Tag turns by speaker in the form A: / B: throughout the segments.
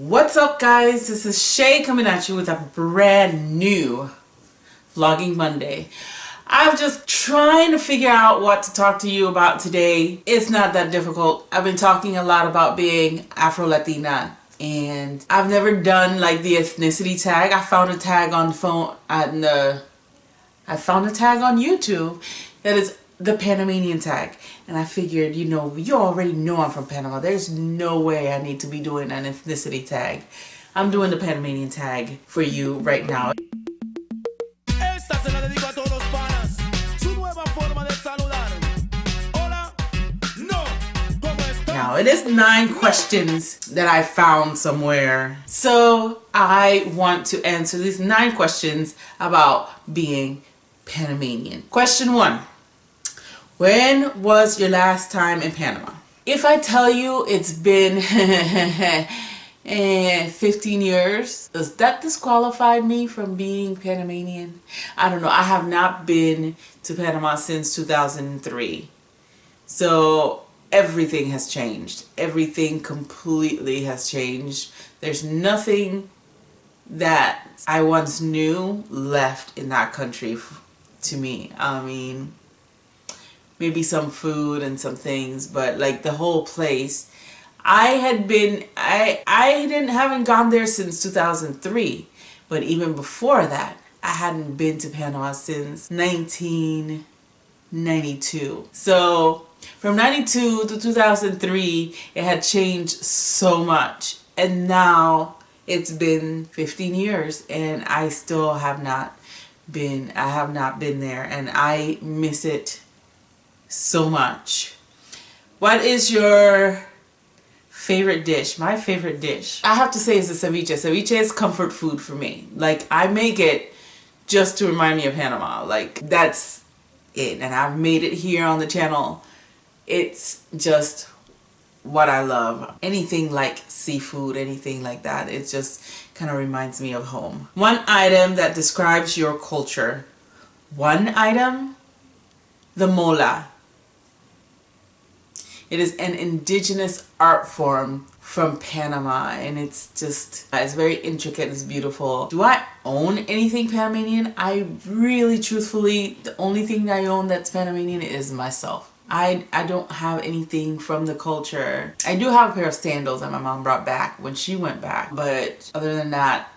A: What's up, guys? This is Shay coming at you with a brand new Vlogging Monday. I'm just trying to figure out what to talk to you about today. It's not that difficult. I've been talking a lot about being Afro-Latina, and I've never done like the ethnicity tag. I found a tag on phone I found a tag on YouTube that is the Panamanian tag, and I figured, you already know I'm from Panama. There's no way I need to be doing an ethnicity tag. I'm doing the Panamanian tag for you right now. Now, it is 9 questions that I found somewhere. So I want to answer these 9 questions about being Panamanian. Question 1. When was your last time in Panama? If I tell you it's been 15 years, does that disqualify me from being Panamanian? I don't know. I have not been to Panama since 2003. So everything has changed. Everything completely has changed. There's nothing that I once knew left in that country to me. I mean, maybe some food and some things, but like the whole place. I haven't gone there since 2003, but even before that, I hadn't been to Panama since 1992. So from 92 to 2003, it had changed so much, and now it's been 15 years and I still have not been there, and I miss it so much. What is your favorite dish? My favorite dish, I have to say, is the ceviche. Ceviche is comfort food for me. Like, I make it just to remind me of Panama. Like, that's it. And I've made it here on the channel. It's just what I love. Anything like seafood, anything like that, it just kind of reminds me of home. One item that describes your culture. One item, the mola. It is an indigenous art form from Panama, and it's very intricate, it's beautiful. Do I own anything Panamanian? I really, truthfully, the only thing I own that's Panamanian is myself. I don't have anything from the culture. I do have a pair of sandals that my mom brought back when she went back, but other than that,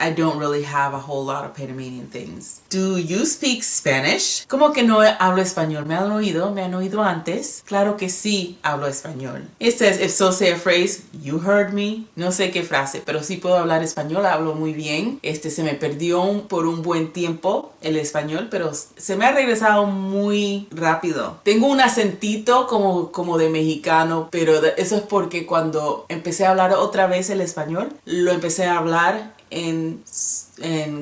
A: I don't really have a whole lot of Panamanian things. Do you speak Spanish? ¿Cómo que no hablo español? ¿Me han oído antes? Claro que sí hablo español. It says, if so, say a phrase. You heard me. No sé qué frase, pero sí puedo hablar español. Hablo muy bien. Se me perdió por un buen tiempo el español, pero se me ha regresado muy rápido. Tengo un acentito como de mexicano, pero eso es porque cuando empecé a hablar otra vez el español, lo empecé a hablar en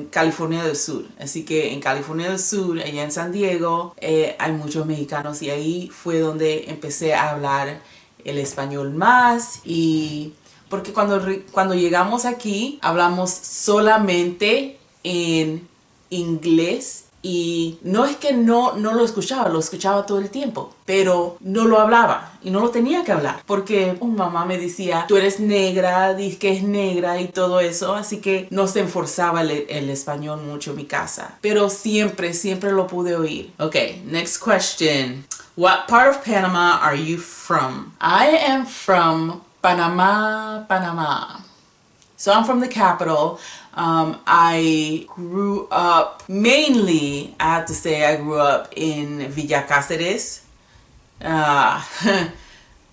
A: California del Sur. Así que en California del Sur, allá en San Diego, hay muchos mexicanos, y ahí fue donde empecé a hablar el español más. Y porque cuando llegamos aquí hablamos solamente en inglés, y no es que no lo escuchaba todo el tiempo, pero no lo hablaba y no lo tenía que hablar porque mamá me decía, tú eres negra, dices que es negra y todo eso, así que no se enforzaba el español mucho en mi casa, pero siempre lo pude oír. Okay, next question. What part of Panama are you from? I am from Panama. So I'm from the capital. I grew up, mainly, I have to say, I grew up in Villa Cáceres,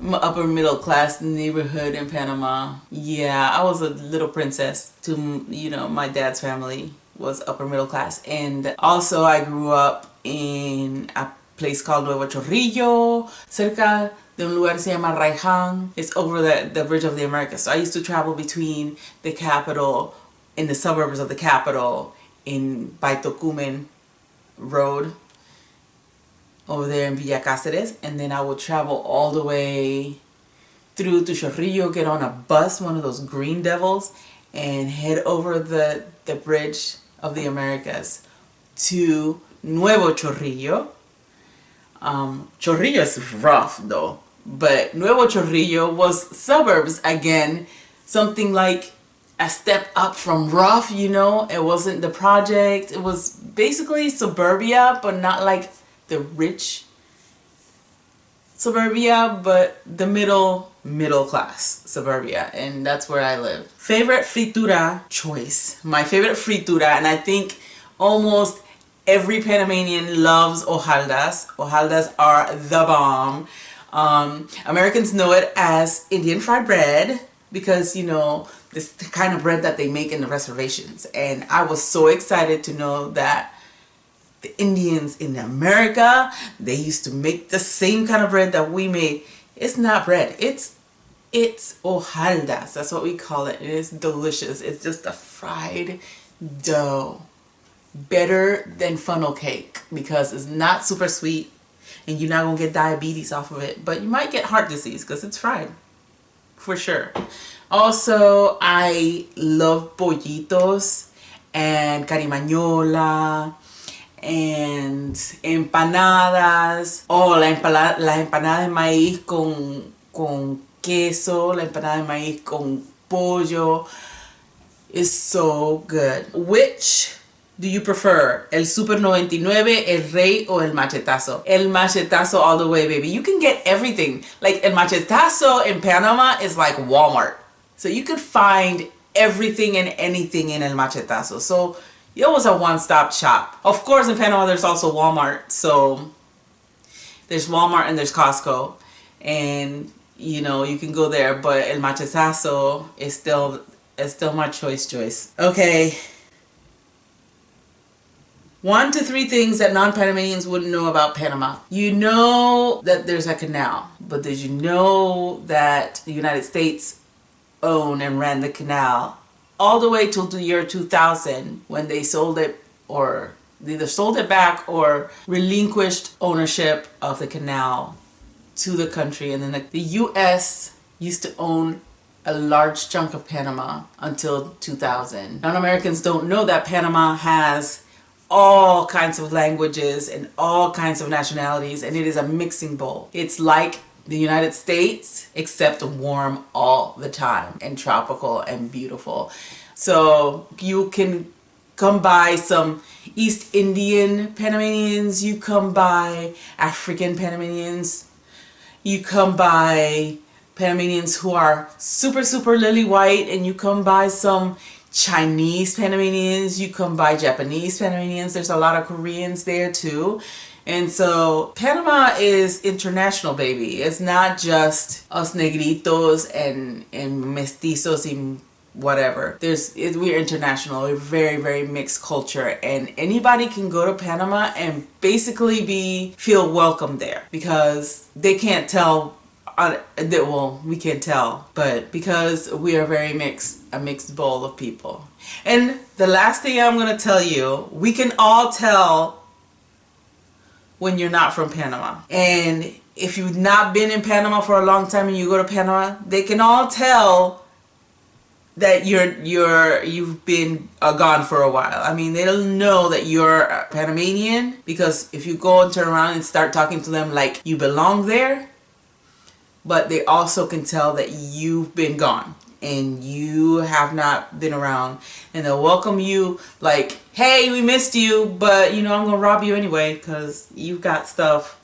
A: upper middle class neighborhood in Panama. Yeah, I was a little princess to, my dad's family was upper middle class. And also I grew up in a place called Nuevo Chorrillo, cerca de un lugar se llama Raihan. It's over the Bridge of the Americas. So I used to travel between the capital, in the suburbs of the capital, by Tocumen Road, over there in Villa Cáceres, and then I would travel all the way through to Chorrillo, get on a bus, one of those green devils, and head over the Bridge of the Americas to Nuevo Chorrillo. Chorrillo is rough though, but Nuevo Chorrillo was suburbs again something like a step up from rough, you know. It wasn't the project. It was basically suburbia, but not like the rich suburbia, but the middle class suburbia, and that's where I live. Favorite fritura choice. My favorite fritura, and I think almost every Panamanian loves hojaldas. Hojaldas are the bomb. Americans know it as Indian fried bread because, you know, this the kind of bread that they make in the reservations. And I was so excited to know that the Indians in America, they used to make the same kind of bread that we made. It's not bread. It's hojaldas. That's what we call it. It is delicious. It's just a fried dough. Better than funnel cake because it's not super sweet and you're not going to get diabetes off of it. But you might get heart disease because it's fried. For sure. Also, I love pollitos and carimañola and empanadas. Oh, la empanada de maíz con queso, la empanada de maíz con pollo is so good. Which do you prefer? El Super 99, El Rey, or El Machetazo? El Machetazo all the way, baby. You can get everything. Like, El Machetazo in Panama is like Walmart. So you could find everything and anything in El Machetazo. So it was a one-stop shop. Of course, in Panama, there's also Walmart. So there's Walmart and there's Costco. And, you know, you can go there. But El Machetazo is still my choice. Okay. 1 to 3 things that non-Panamanians wouldn't know about Panama. You know that there's a canal. But did you know that the United States owned and ran the canal all the way till the year 2000 when they sold it, or either sold it back or relinquished ownership of the canal to the country. And then the US used to own a large chunk of Panama until 2000. Non-Americans don't know that Panama has all kinds of languages and all kinds of nationalities, and it is a mixing bowl. It's like the United States, except warm all the time and tropical and beautiful. So you can come by some East Indian Panamanians, you come by African Panamanians, you come by Panamanians who are super, super lily white, and you come by some Chinese Panamanians, you come by Japanese Panamanians. There's a lot of Koreans there too. And so Panama is international, baby. It's not just us negritos and mestizos and whatever. We're international. We're very, very mixed culture, and anybody can go to Panama and basically feel welcome there because they can't tell. Well, we can't tell, but because we are very mixed, a mixed bowl of people. And the last thing I'm going to tell you, we can all tell when you're not from Panama. And if you've not been in Panama for a long time and you go to Panama, they can all tell that you've been gone for a while. I mean, they'll know that you're a Panamanian because if you go and turn around and start talking to them like you belong there, but they also can tell that you've been gone and you have not been around, and they'll welcome you like, hey, we missed you, but you know, I'm gonna rob you anyway because you've got stuff.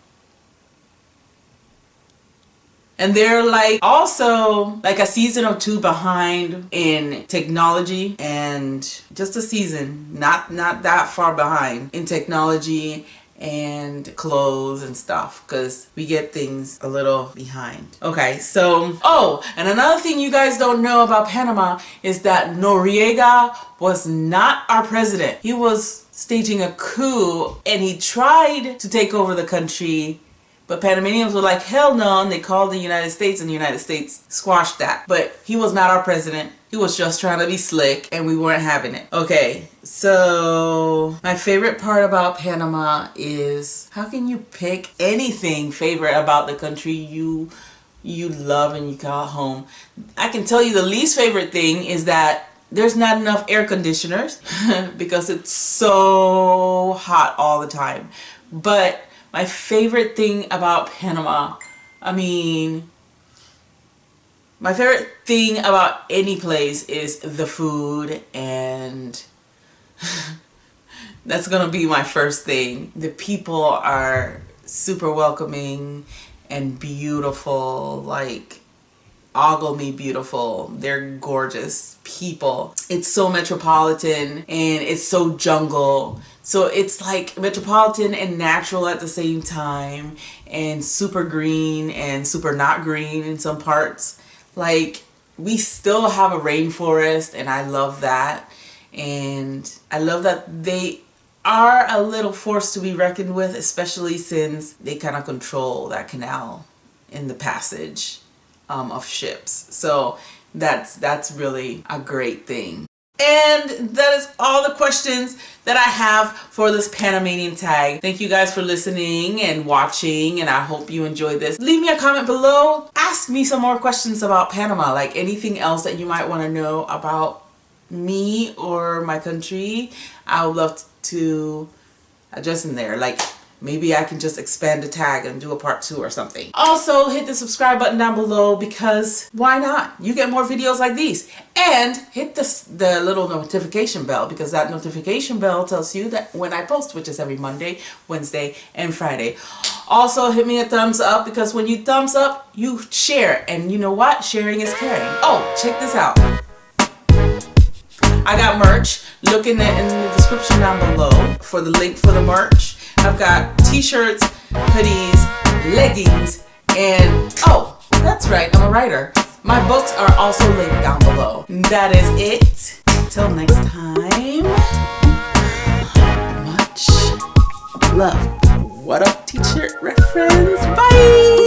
A: And they're like also like a season or 2 behind in technology, and just a season, not that far behind in technology and clothes and stuff, because we get things a little behind. Okay, so, oh, and another thing you guys don't know about Panama is that Noriega was not our president. He was staging a coup, and he tried to take over the country, but Panamanians were like, hell no, and they called the United States, and the United States squashed that. But he was not our president. He was just trying to be slick, and we weren't having it. Okay, so my favorite part about Panama is, how can you pick anything favorite about the country you love and you call home? I can tell you the least favorite thing is that there's not enough air conditioners because it's so hot all the time. But my favorite thing about Panama, I mean, My favorite thing about any place is the food, and that's gonna be my first thing. The people are super welcoming and beautiful, like ogle me beautiful. They're gorgeous people. It's so metropolitan and it's so jungle. So it's like metropolitan and natural at the same time, and super green and super not green in some parts. Like, we still have a rainforest, and I love that. And I love that they are a little force to be reckoned with, especially since they kind of control that canal in the passage of ships. So that's really a great thing. And that is all the questions that I have for this Panamanian tag. Thank you guys for listening and watching, and I hope you enjoyed this. Leave me a comment below. Ask me some more questions about Panama, like anything else that you might want to know about me or my country. I would love to address in there. Like, maybe I can just expand the tag and do a part 2 or something. Also, hit the subscribe button down below, because why not? You get more videos like these. And hit the little notification bell, because that notification bell tells you that when I post, which is every Monday, Wednesday, and Friday. Also, hit me a thumbs up, because when you thumbs up, you share. And you know what? Sharing is caring. Oh, check this out. I got merch. Look in the description down below for the link for the merch. I've got t-shirts, hoodies, leggings, and oh, that's right, I'm a writer. My books are also linked down below. That is it. Till next time, much love. What up, t-shirt reference? Bye!